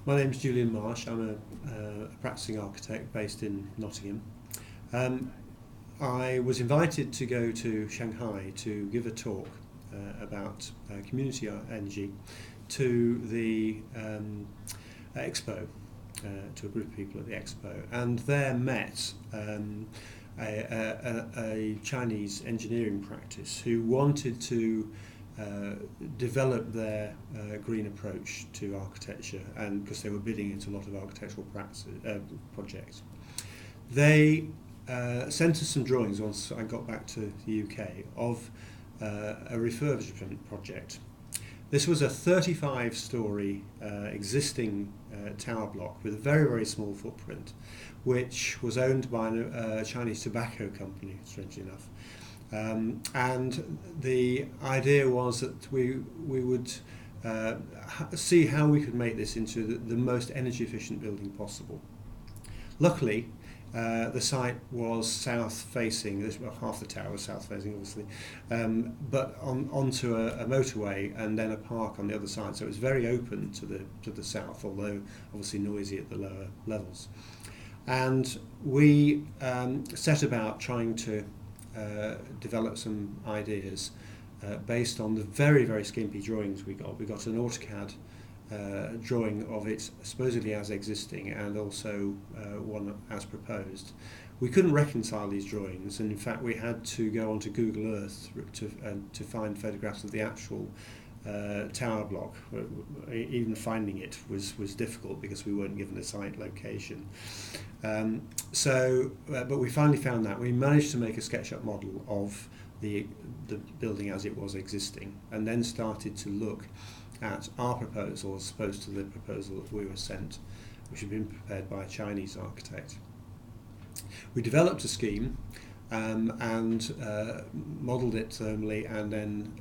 My name's Julian Marsh. I'm a practicing architect based in Nottingham. I was invited to go to Shanghai to give a talk about community energy to the expo, to a group of people at the expo, and there met a Chinese engineering practice who wanted to develop their green approach to architecture, and because they were bidding into a lot of architectural projects. They sent us some drawings once I got back to the UK of a refurbishment project. This was a 35-storey existing tower block with a very, very small footprint, which was owned by a Chinese tobacco company, strangely enough. And the idea was that we would see how we could make this into the most energy efficient building possible. Luckily, the site was south facing, well, half the tower was south facing obviously, but onto a motorway and then a park on the other side, so it was very open to the south, although obviously noisy at the lower levels. And we set about trying to develop some ideas based on the very, very skimpy drawings we got. We got an AutoCAD drawing of it supposedly as existing, and also one as proposed. We couldn't reconcile these drawings, and in fact we had to go onto Google Earth to find photographs of the actual tower block. Even finding it was difficult because we weren't given a site location. But we finally found that. We managed to make a SketchUp model of the building as it was existing, and then started to look at our proposal as opposed to the proposal that we were sent, which had been prepared by a Chinese architect. We developed a scheme and modelled it thermally, and then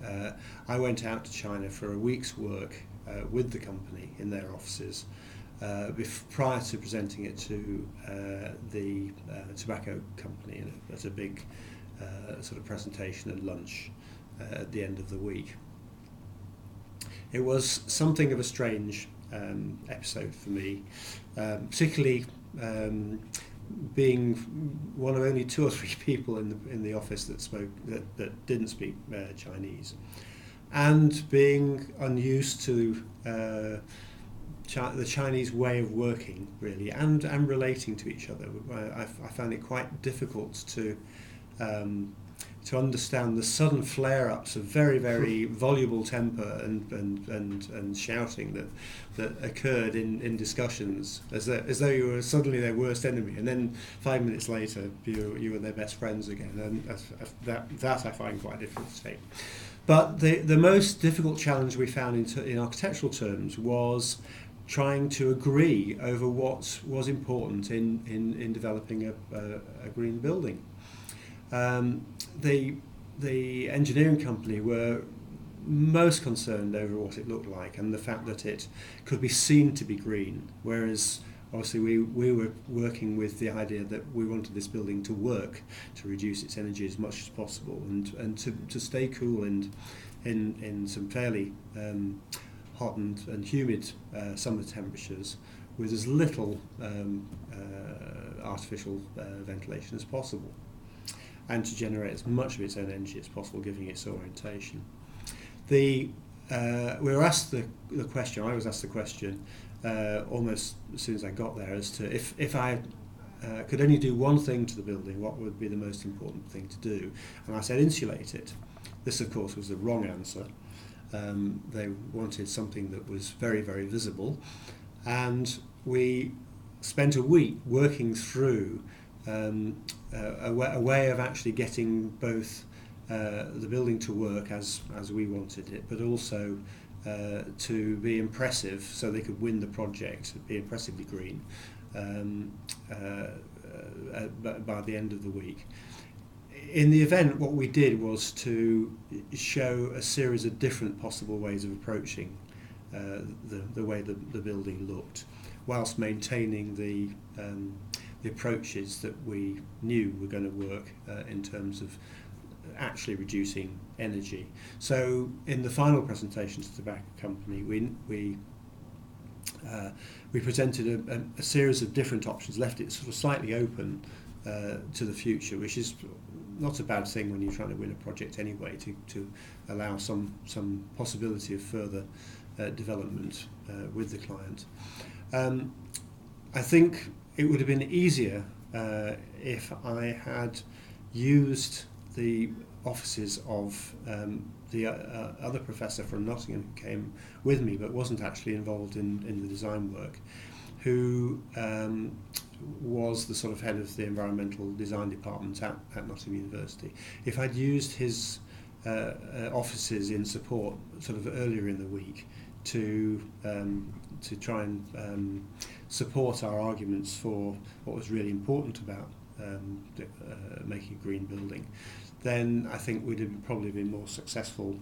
I went out to China for a week's work with the company in their offices prior to presenting it to the tobacco company at a big sort of presentation and lunch at the end of the week. It was something of a strange episode for me, particularly being one of only 2 or 3 people in the office that didn't speak Chinese, and being unused to the Chinese way of working, really, and relating to each other. I found it quite difficult to understand the sudden flare-ups of very, very voluble temper and shouting that occurred in discussions, as though you were suddenly their worst enemy, and then 5 minutes later you were their best friends again, and that I find quite difficult to take. But the most difficult challenge we found in architectural terms was trying to agree over what was important in developing a green building. The engineering company were most concerned over what it looked like and the fact that it could be seen to be green, whereas obviously we were working with the idea that we wanted this building to work to reduce its energy as much as possible, and to stay cool in some fairly hot and humid summer temperatures with as little artificial ventilation as possible, and to generate as much of its own energy as possible, giving its orientation. We were asked the question, I was asked the question almost as soon as I got there, as to if I could only do one thing to the building, what would be the most important thing to do? And I said insulate it. This of course was the wrong answer. They wanted something that was very, very visible, and we spent a week working through a way of actually getting both the building to work as we wanted it, but also to be impressive, so they could win the project, be impressively green by the end of the week. In the event, what we did was to show a series of different possible ways of approaching the way the building looked, whilst maintaining the approaches that we knew were going to work in terms of actually reducing energy. So in the final presentation to the tobacco company, we we presented a series of different options, left it sort of slightly open to the future, which is not a bad thing when you're trying to win a project anyway, to allow some possibility of further development with the client. I think it would have been easier if I had used the offices of the other professor from Nottingham who came with me but wasn't actually involved in the design work, who was the sort of head of the environmental design department at Nottingham University. If I'd used his offices in support sort of earlier in the week to try and support our arguments for what was really important about making a green building, then I think we'd have probably been more successful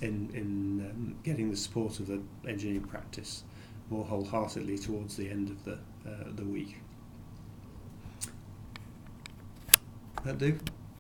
in getting the support of the engineering practice more wholeheartedly towards the end of the week. That do?